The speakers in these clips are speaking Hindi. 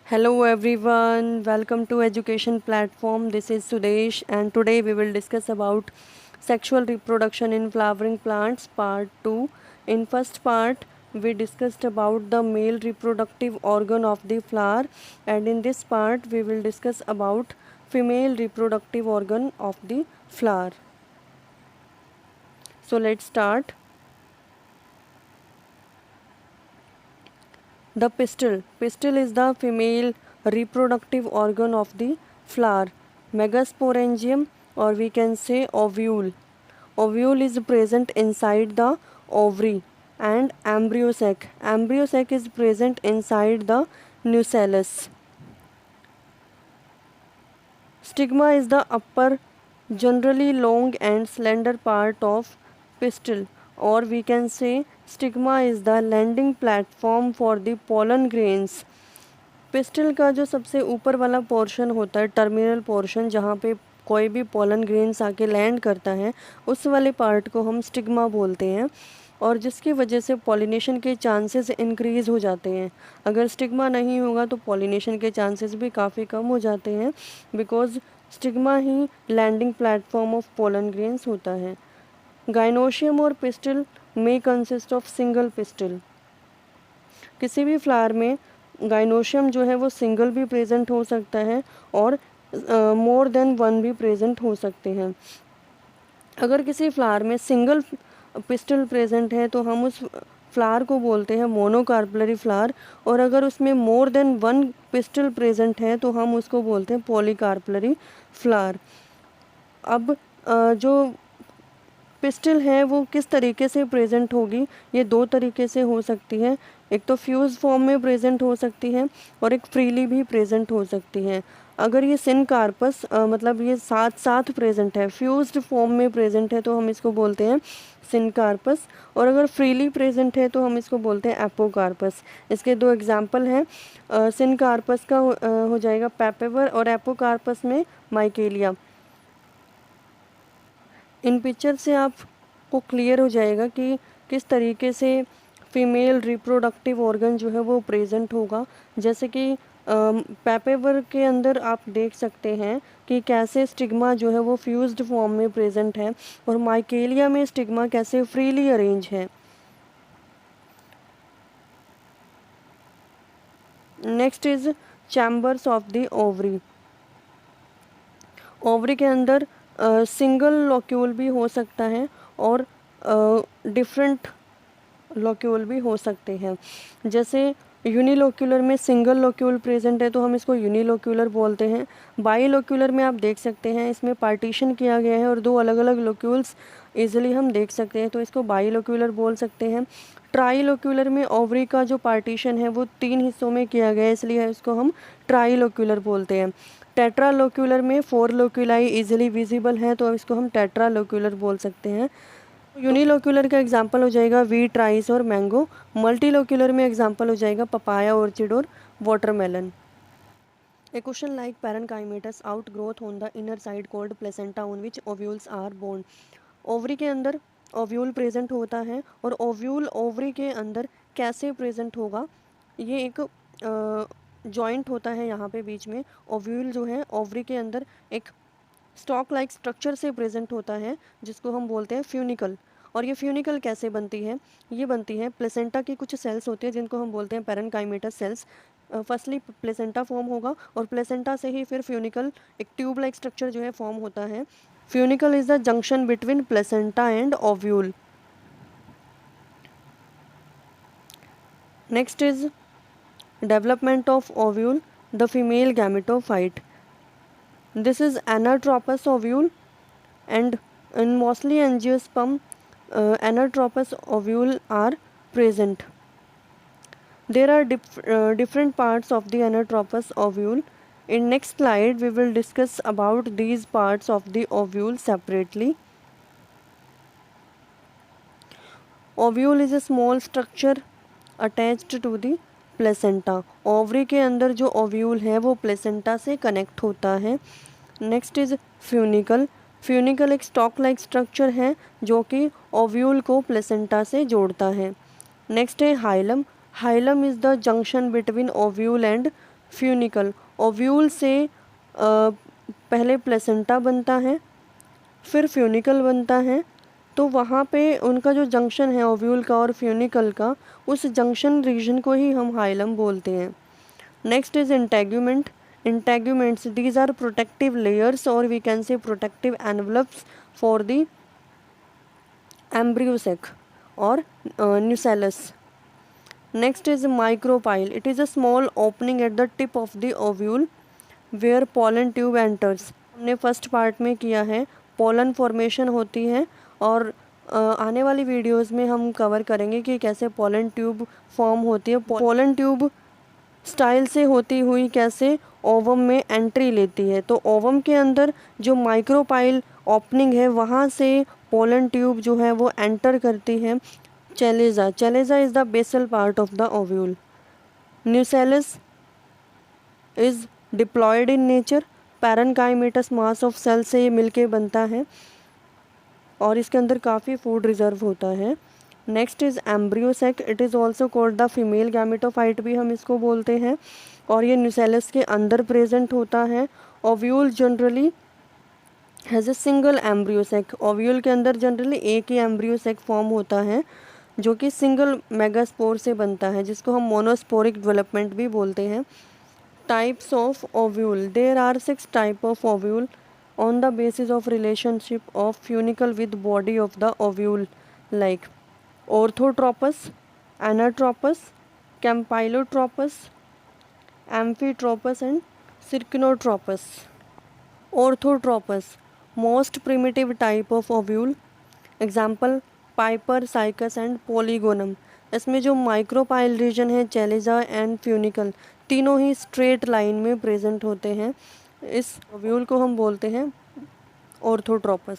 Hello everyone, welcome to Education Platform. This is Sudesh and today we will discuss about sexual reproduction in flowering plants part 2. In first part we discussed about the male reproductive organ of the flower, and in this part we will discuss about female reproductive organ of the flower. So let's start. The pistil. Pistil is the female reproductive organ of the flower. Megasporangium, or we can say ovule. Ovule is present inside the ovary, and embryo sac. Embryo sac is present inside the nucellus. Stigma is the upper, generally long and slender part of pistil, or we can say stigma is the landing platform for the pollen grains. Pistol का जो सबसे ऊपर वाला पोर्शन होता है, टर्मिनल पोर्शन, जहाँ पे कोई भी पोलन ग्रेन्स आके लैंड करता है, उस वाले पार्ट को हम स्टिग्मा बोलते हैं, और जिसकी वजह से पॉलिनेशन के चांसेस इंक्रीज़ हो जाते हैं. अगर स्टिग्मा नहीं होगा तो पॉलिनेशन के चांसेस भी काफ़ी कम हो जाते हैं, बिकॉज स्टिग्मा ही landing platform of pollen grains होता है. गाइनोशियम और पिस्टल में कंसिस्ट ऑफ सिंगल पिस्टल. किसी भी फ्लावर में गाइनोशियम जो है वो सिंगल भी प्रेजेंट हो सकता है और मोर देन वन भी प्रेजेंट हो सकते हैं. अगर किसी फ्लावर में सिंगल पिस्टल प्रेजेंट है तो हम उस फ्लावर को बोलते हैं मोनोकार्पलरी फ्लावर, और अगर उसमें more than one pistol present है तो हम उसको बोलते हैं पॉलीकार्पलरी फ्लावर. अब जो पिस्टल है वो किस तरीके से प्रेजेंट होगी, ये दो तरीके से हो सकती है. एक तो फ्यूज़ फॉर्म में प्रेजेंट हो सकती है और एक फ्रीली भी प्रेजेंट हो सकती है. अगर ये सिनकार्पस मतलब ये साथ साथ प्रेजेंट है, फ्यूज्ड फॉर्म में प्रेजेंट है, तो हम इसको बोलते हैं सिनकार्पस, और अगर फ्रीली प्रेजेंट है तो हम इसको बोलते हैं एपोकार्पस. इसके दो एग्जाम्पल हैं. सिनकार्पस का हो जाएगा पैपेवर, और एपोकार्पस में माइकेलिया. इन पिक्चर से आपको क्लियर हो जाएगा कि किस तरीके से फीमेल रिप्रोडक्टिव ऑर्गन जो है वो प्रेजेंट होगा. जैसे कि पैपेवर के अंदर आप देख सकते हैं कि कैसे स्टिग्मा जो है वो फ्यूज्ड फॉर्म में प्रेजेंट है, और माइकेलिया में स्टिग्मा कैसे फ्रीली अरेंज है. Next is chambers of the ovary. Ovary के अंदर सिंगल लॉक्यूल भी हो सकता है और डिफरेंट लॉक्यूल भी हो सकते हैं. जैसे यूनिलोक्यूलर में सिंगल लॉक्यूल प्रेजेंट है तो हम इसको यूनिलोक्यूलर बोलते हैं. बाईलोक्यूलर में आप देख सकते हैं इसमें पार्टीशन किया गया है और दो अलग अलग लॉक्यूल्स इजीली हम देख सकते हैं, तो इसको बाईलोक्यूलर बोल सकते हैं. ट्राईलोक्यूलर में ओवरी का जो पार्टीशन है वो 3 हिस्सों में किया गया है, इसलिए इसको हम ट्राईलोक्यूलर बोलते हैं. टेट्रालोक्यूलर में 4 लोक्यूलाई इजीली विजिबल हैं, तो इसको हम टेट्रालोक्यूलर बोल सकते हैं. यूनिलोक्यूलर का एग्जांपल हो जाएगा वीट, राइस और मैंगो. मल्टीलोक्यूलर में एग्जांपल हो जाएगा पपाया, ऑर्चिड और watermelon. A question like parenchymatous outgrowth on the inner side called placenta on which ovules are born. Ovary के अंदर ओव्यूल प्रेजेंट होता है, और ओव्यूल ओवरी के अंदर कैसे प्रेजेंट होगा, ये एक जॉइंट होता है यहाँ पे बीच में. ओव्यूल जो है ओवरी के अंदर एक स्टॉक लाइक स्ट्रक्चर से प्रेजेंट होता है जिसको हम बोलते हैं फ्यूनिकल. और ये फ्यूनिकल कैसे बनती है, ये बनती है प्लेसेंटा की कुछ सेल्स होती है जिनको हम बोलते हैं parenchymatous sales. Firstly placenta form होगा और प्लेसेंटा से ही फिर फ्यूनिकल, एक ट्यूब लाइक स्ट्रक्चर जो है फॉर्म होता है. Funicle is the junction between placenta and ovule. Next is development of ovule, the female gametophyte. This is anatropous ovule, and in mostly angiosperm anatropous ovule are present. There are different parts of the anatropous ovule. In next slide we will discuss about these parts of the ovule separately. Ovule is a small structure attached to the placenta. Ovary के अंदर जो ओव्यूल है वो प्लेसेंटा से कनेक्ट होता है. Next is funicle. फ्यूनिकल एक स्टॉक लाइक स्ट्रक्चर है जो कि ओव्यूल को प्लेसेंटा से जोड़ता है. नेक्स्ट है hilum. Hilum is the junction between ovule and funicle, ovule से पहले प्लेसेंटा बनता है, फिर फ्यूनिकल बनता है। तो वहाँ पे उनका जो जंक्शन है ओव्यूल का और फ्यूनिकल का, उस जंक्शन रीजन को ही हम हाइलम बोलते हैं। Next is integument. Integuments, these are protective layers और we can say protective envelopes for the embryo sac और nucellus. Next is micropyle. It is a small opening at the tip of the ovule where pollen tube enters. हमने फर्स्ट पार्ट में किया है, पोलन फॉर्मेशन होती है और आने वाली वीडियोस में हम कवर करेंगे कि कैसे पोलन ट्यूब फॉर्म होती है। पोलन ट्यूब स्टाइल से होती हुई कैसे ओवम में एंट्री लेती है। तो ओवम के अंदर जो माइक्रोपाइल ओपनिंग है वहाँ से पोलन ट्यूब जो है वो एंटर करती है chalaza. Chalaza is the basal part of the ovule. Nucellus is diploid in nature. Parenchymatous mass of cell से ये मिलके बनता है और इसके अंदर काफ़ी फूड रिजर्व होता है। Next is embryo sac. It is also called the female gametophyte भी हम इसको बोलते हैं और ये न्यूसेलस के अंदर प्रेजेंट होता है। Ovule generally has a single embryo sac. Ovule के अंदर जनरली एक ही एम्ब्रियोसेक फॉर्म होता है जो कि सिंगल मेगास्पोर से बनता है, जिसको हम मोनोस्पोरिक डेवलपमेंट भी बोलते हैं। Types of ovule, there are 6 type of ovule on the basis of relationship of funicle with body of the ovule, like orthotropous, anatropous, campylotropous, amphitropous and circinotropous. Orthotropous, most primitive type of ovule. Example Piper, Cycas and Polygonum. इसमें जो माइक्रोपाइल रीजन है, चेलेजा एंड फ्यूनिकल, तीनों ही स्ट्रेट लाइन में प्रेजेंट होते हैं। इस ओव्यूल को हम बोलते हैं ऑर्थोट्रोपस।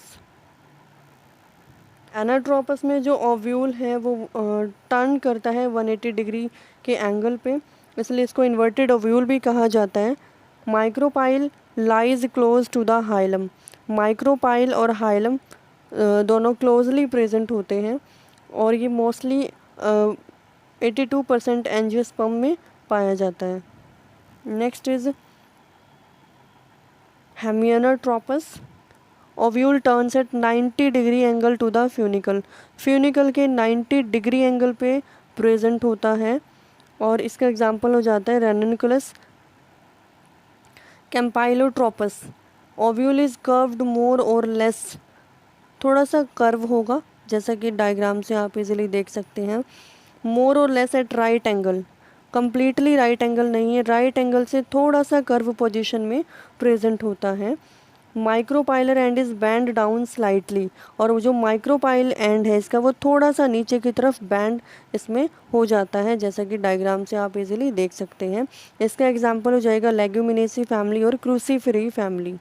एनाट्रोपस में जो ओव्यूल है वो टर्न करता है 180 डिग्री के एंगल पे, इसलिए इसको इन्वर्टेड ओव्यूल भी कहा जाता है। Micropyle lies close to the hilum. Micropyle और हाइलम दोनों क्लोजली प्रेजेंट होते हैं और ये मोस्टली 82% एंजियोस्पर्म में पाया जाता है। Next is hemianatropous. Ovule turns at 90 degree angle to the funicle. Funicle के 90 डिग्री एंगल पे प्रेजेंट होता है और इसका एग्जांपल हो जाता है रेनिकुलस। कैम्पाइलोट्रोपस, ओव्यूल इज कर्व्ड मोर और लेस, थोड़ा सा कर्व होगा जैसा कि डायग्राम से आप इजीली देख सकते हैं। मोर और less at right angle, completely right angle नहीं है, राइट एंगल से थोड़ा सा कर्व पोजीशन में प्रेजेंट होता है। Micropylar and is band down slightly, और वो जो माइक्रोपाइल एंड है इसका वो थोड़ा सा नीचे की तरफ बैंड इसमें हो जाता है, जैसा कि डायग्राम से आप इजीली देख सकते हैं। इसका एग्जाम्पल हो जाएगा लेग्यूमिनेसी फैमिली और Cruciferae family.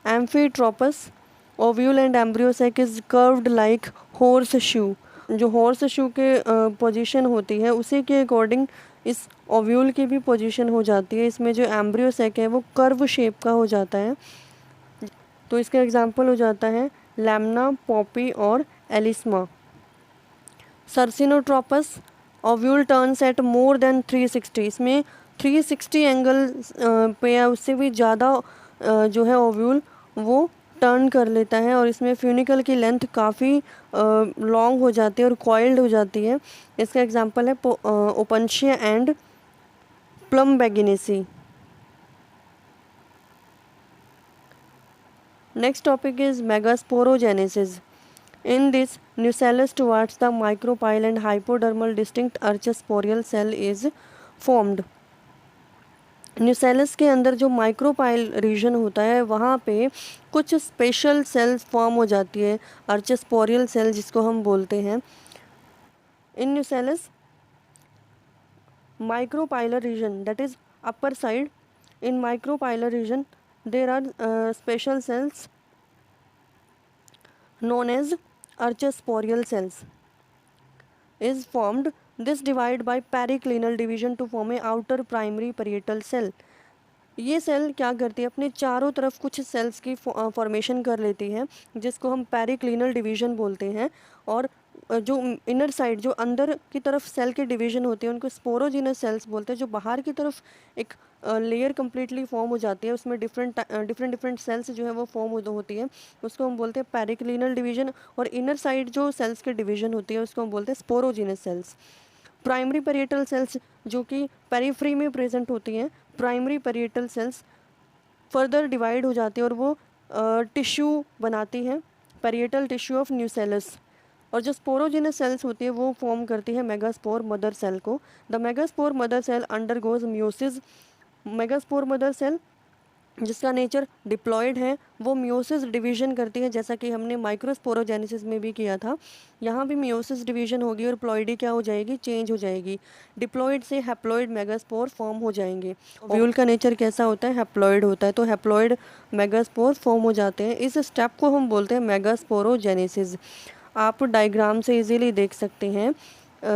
Amphitropous, ovule and embryo sac is curved like horse shoe. जो हॉर्स शू के पोजीशन होती है उसी के अकॉर्डिंग इस ओव्यूल की भी पोजीशन हो जाती है। इसमें जो एम्ब्रियोसेक है वो कर्व शेप का हो जाता है। तो इसका एग्जांपल हो जाता है लैम्ना, पॉपी और Alisma. Circinotropous, ovule turns at more than 360। इसमें 360 एंगल पे या उससे भी ज़्यादा जो है ओव्यूल वो टर्न कर लेता है और इसमें फ्यूनिकल की लेंथ काफ़ी लॉन्ग हो जाती है और कॉइल्ड हो जाती है। इसका एग्जांपल है Opuntia and Plumbaginaceae. Next topic is megasporogenesis. In this, nucellus towards the micropyle and hypodermal distinct archosporial cell is formed. Nucellus के अंदर जो माइक्रोपाइल रीजन होता है वहाँ पे कुछ स्पेशल सेल्स फॉर्म हो जाती है, आर्चोस्पोरियल सेल जिसको हम बोलते हैं। In nucellus micropylar region, that is upper side, in micropylar region there are special cells known as archosporial cells is formed. This divide by periclinal division to form a outer primary parietal cell. ये सेल क्या करती है, अपने चारों तरफ कुछ सेल्स की फॉर्मेशन कर लेती है जिसको हम पेरिक्लिनल डिवीजन बोलते हैं, और जो इनर साइड, जो अंदर की तरफ सेल के डिवीजन होते हैं उनको स्पोरोजिनस सेल्स बोलते हैं। जो बाहर की तरफ एक लेयर कम्प्लीटली फॉर्म हो जाती है, उसमें डिफरेंट सेल्स जो है वो फॉर्म होती है, उसको हम बोलते हैं पेरिक्लिनल डिवीजन। और इनर साइड जो सेल्स के डिवीजन होती है उसको हम बोलते हैं sporogenous cells. Primary parietal cells जो कि पेरिफ्री में प्रेजेंट होती हैं, primary parietal cells further divide हो जाती है और वो टिश्यू बनाती हैं, पेरिएटल टिश्यू ऑफ न्यूसेलस। और जो स्पोरोजिनस सेल्स होती है वो फॉर्म करती है मेगास्पोर मदर सेल को। The megaspore mother cell undergoes meiosis. Megaspore mother cell जिसका नेचर डिप्लॉयड है वो मियोसिस डिवीजन करती है, जैसा कि हमने माइक्रोस्पोरोजेनेसिस में भी किया था। यहाँ भी मियोसिस डिवीजन होगी और प्लॉइडी क्या हो जाएगी, चेंज हो जाएगी। डिप्लॉयड से हैप्लॉयड मेगास्पोर फॉर्म हो जाएंगे। ओव्यूल का नेचर कैसा होता है, हैप्लॉयड होता है, तो हैप्लॉयड मेगास्पोर फॉर्म हो जाते हैं। इस स्टेप को हम बोलते हैं मेगास्पोरोजेनेसिस। आप डायग्राम से इजीली देख सकते हैं।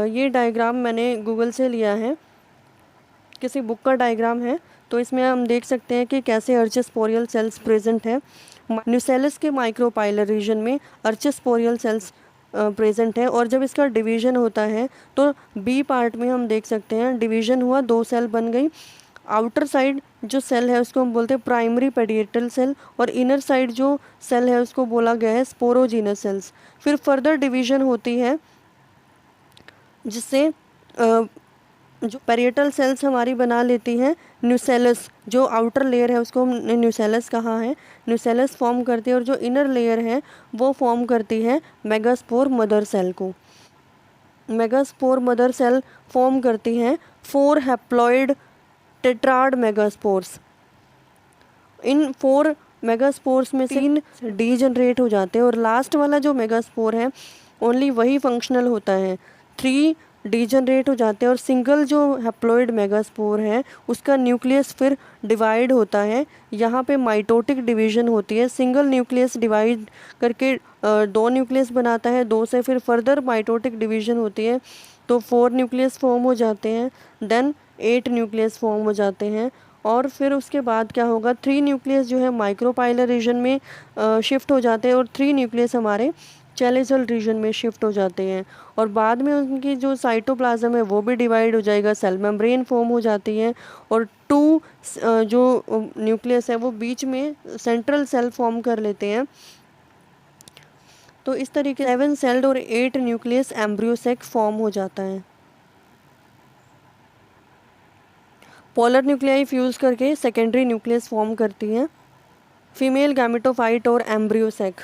ये डायग्राम मैंने गूगल से लिया है, किसी बुक का डायग्राम है। तो इसमें हम देख सकते हैं कि कैसे अर्चिस्पोरियल सेल्स प्रेजेंट है। न्यूसेलस के माइक्रोपाइलर रीजन में अर्चिस्पोरियल सेल्स प्रेजेंट है। और जब इसका डिवीजन होता है तो बी पार्ट में हम देख सकते हैं डिवीजन हुआ, 2 सेल बन गई। आउटर साइड जो सेल है उसको हम बोलते हैं प्राइमरी पेरिएटल सेल, और इनर साइड जो सेल है उसको बोला गया है स्पोरोजिनस सेल्स। फिर फर्दर डिवीजन होती है जिससे जो पेरिएटल सेल्स हमारी बना लेती हैं न्यूसेलस। जो आउटर लेयर है उसको हमने न्यूसेलस कहा है, न्यूसेलस फॉर्म करती है। और जो इनर लेयर है वो फॉर्म करती है मेगास्पोर मदर सेल को। मेगास्पोर मदर सेल फॉर्म करती हैं 4 हैप्लॉइड टेट्राड मेगास्पोर्स। इन 4 मेगास्पोर्स में से 3 डीजनरेट हो जाते हैं और लास्ट वाला जो मेगास्पोर है ओनली वही फंक्शनल होता है। 3 डीजनरेट हो जाते हैं और सिंगल जो हैप्लॉइड मेगास्पोर है उसका न्यूक्लियस फिर डिवाइड होता है। यहाँ पे माइटोटिक डिवीजन होती है। सिंगल न्यूक्लियस डिवाइड करके 2 न्यूक्लियस बनाता है, 2 से फिर फर्दर माइटोटिक डिवीजन होती है तो 4 न्यूक्लियस फॉर्म हो जाते हैं, देन 8 न्यूक्लियस फॉर्म हो जाते हैं। और फिर उसके बाद क्या होगा, 3 न्यूक्लियस जो है माइक्रोपाइलर रीजन में शिफ्ट हो जाते हैं और 3 न्यूक्लियस हमारे चैलेजल रीजन में शिफ्ट हो जाते हैं। और बाद में उनकी जो साइटोप्लाज्म है वो भी डिवाइड हो जाएगा, सेल मेम्ब्रेन फॉर्म हो जाती है और 2 जो न्यूक्लियस है वो बीच में सेंट्रल सेल फॉर्म कर लेते हैं। तो इस तरीके 7 सेल्ड और 8 न्यूक्लियस एम्ब्रियोसेक फॉर्म हो जाता है। पोलर न्यूक्लियाई फ्यूज करके सेकेंडरी न्यूक्लियस फॉर्म करती हैं, फीमेल गैमेटोफाइट और embryo sac.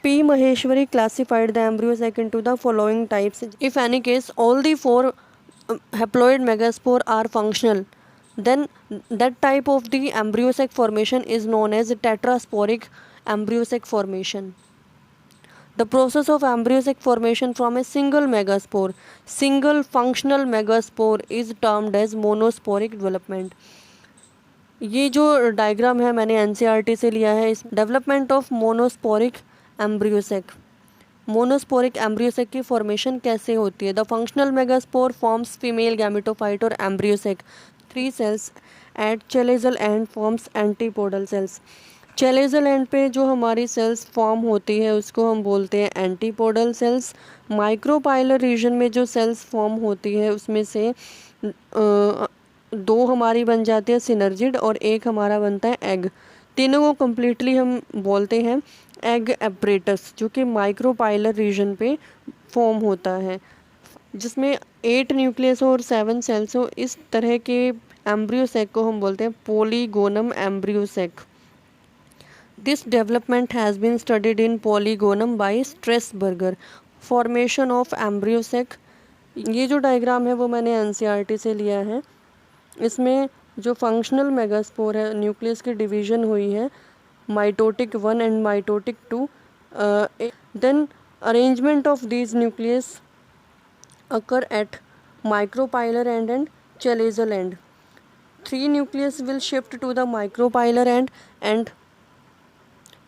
P. Maheshwari classified the embryosac into the following types. If any case all the 4 haploid megaspore are functional, then that type of the embryosac formation is known as tetrasporic embryosac formation. The process of embryosac formation from a single megaspore, single functional megaspore, is termed as monosporic development. ये जो डायग्राम है मैंने NCERT से लिया है। इस development of monosporic embryo sac, monosporic embryo sac की फॉर्मेशन कैसे होती है। The functional megaspore forms female gametophyte और embryo sac 3 cells at chalazal end forms antipodal cells. Chalazal end पे जो हमारी सेल्स फॉर्म होती है उसको हम बोलते हैं एंटीपोडल सेल्स। माइक्रोपाइलर रीजन में जो सेल्स फॉर्म होती है उसमें से 2 हमारी बन जाती है सिनर्जिड और 1 हमारा बनता है एग। तीनों को कम्प्लीटली हम बोलते हैं एग एपरेटस, जो कि माइक्रोपाइलर रीजन पे फॉर्म होता है, जिसमें 8 न्यूक्लियस हो और 7 सेल्स हो। इस तरह के एम्ब्रियोसेक को हम बोलते हैं Polygonum embryo sac. This development has been studied in Polygonum by Strasburger. Formation of embryo sac, ये जो डायग्राम है वो मैंने NCERT से लिया है। इसमें जो फंक्शनल मेगास्पोर है न्यूक्लियस की डिवीजन हुई है mitotic 1 and mitotic 2, then arrangement of these nucleus occur at micropylar end and chalazial end. 3 nucleus will shift to the micropylar end and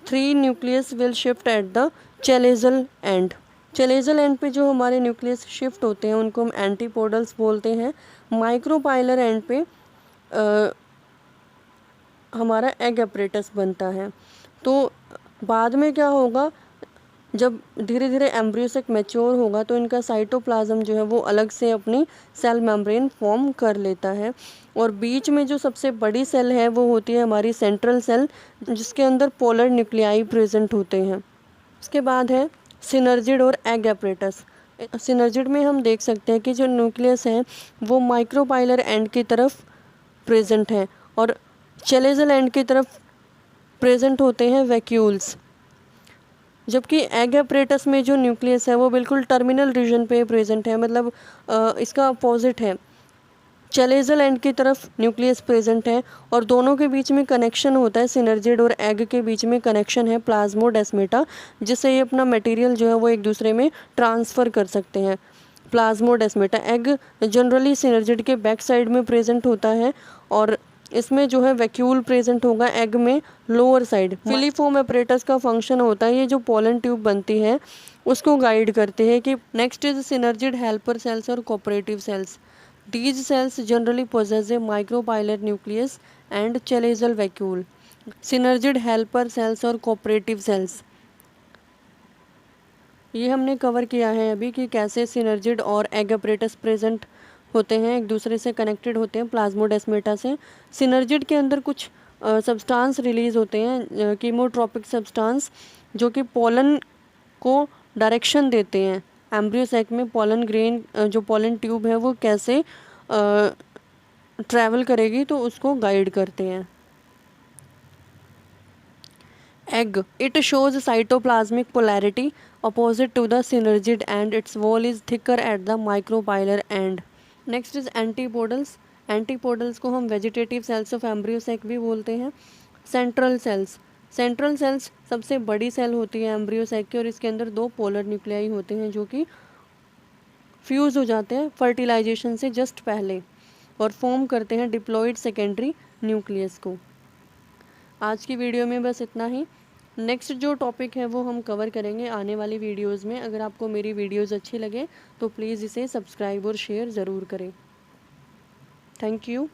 3 nucleus will shift at the chalazial end. चलेजल and पे जो हमारे न्यूक्लियस शिफ्ट होते हैं उनको हम एंटीपोडल्स बोलते हैं। माइक्रोपाइलर एंड पे हमारा एग एपरेटस बनता है। तो बाद में क्या होगा, जब धीरे धीरे एम्ब्रियोसेक मैच्योर होगा तो इनका साइटोप्लाज्म जो है वो अलग से अपनी सेल मेम्ब्रेन फॉर्म कर लेता है। और बीच में जो सबसे बड़ी सेल है वो होती है हमारी सेंट्रल सेल, जिसके अंदर पोलर न्यूक्लियाई प्रेजेंट होते हैं। उसके बाद है सिनर्जिड और एग एपरेटस। सिनर्जिड में हम देख सकते हैं कि जो न्यूक्लियस है वो माइक्रोपाइलर एंड की तरफ प्रेजेंट है और चेलेजल एंड की तरफ प्रेजेंट होते हैं वैक्यूल्स। जबकि एग एपरेटस में जो न्यूक्लियस है वो बिल्कुल टर्मिनल रीजन पे प्रेजेंट है, मतलब इसका अपोजिट है। चेलेजल एंड की तरफ न्यूक्लियस प्रेजेंट है और दोनों के बीच में कनेक्शन होता है। सिनर्जिड और एग के बीच में कनेक्शन है प्लाज्मोडेस्मेटा, जिससे ये अपना मटेरियल जो है वो एक दूसरे में ट्रांसफ़र कर सकते हैं। प्लाज्मोडेस्मेटा एग जनरली सिनर्जिड के बैक साइड में प्रेजेंट होता है और इसमें जो है वैक्यूल प्रेजेंट होगा एग में लोअर साइड। फिलीफोम एपरेटस का फंक्शन होता है ये जो पोलन ट्यूब बनती है उसको गाइड करते हैं। कि next is synergids helper cells और cooperative cells. These cells generally possess a micropylar nucleus and chalazial vacuole. Synergid helper cells और cooperative cells, ये हमने कवर किया है अभी कि कैसे सिनर्जिड और एग एपरेटस प्रेजेंट होते हैं, एक दूसरे से कनेक्टेड होते हैं प्लाज्मोडेस्मेटा से। सिनर्जिड के अंदर कुछ सब्सटेंस रिलीज होते हैं, कीमोट्रोपिक सब्सटेंस, जो कि पोलन को डायरेक्शन देते हैं। एम्ब्रियोसैक में पोलन ग्रेन जो पोलन ट्यूब है वो कैसे ट्रैवल करेगी तो उसको गाइड करते हैं। Egg. It shows cytoplasmic polarity opposite to the synergid and its wall is thicker at the micropylar end. Next is antipodals. Antipodals को हम वेजिटेटिव सेल्स ऑफ एम्ब्रियोसैक भी बोलते हैं। Central sales. सेंट्रल सेल्स सबसे बड़ी सेल होती है एम्ब्रियोसैक की और इसके अंदर दो पोलर न्यूक्लियाई होते हैं जो कि फ्यूज़ हो जाते हैं फर्टिलाइजेशन से जस्ट पहले और फॉर्म करते हैं डिप्लॉइड सेकेंडरी न्यूक्लियस को। आज की वीडियो में बस इतना ही। नेक्स्ट जो टॉपिक है वो हम कवर करेंगे आने वाली वीडियोस में। अगर आपको मेरी वीडियोस अच्छी लगे तो प्लीज़ इसे सब्सक्राइब और शेयर ज़रूर करें। Thank you.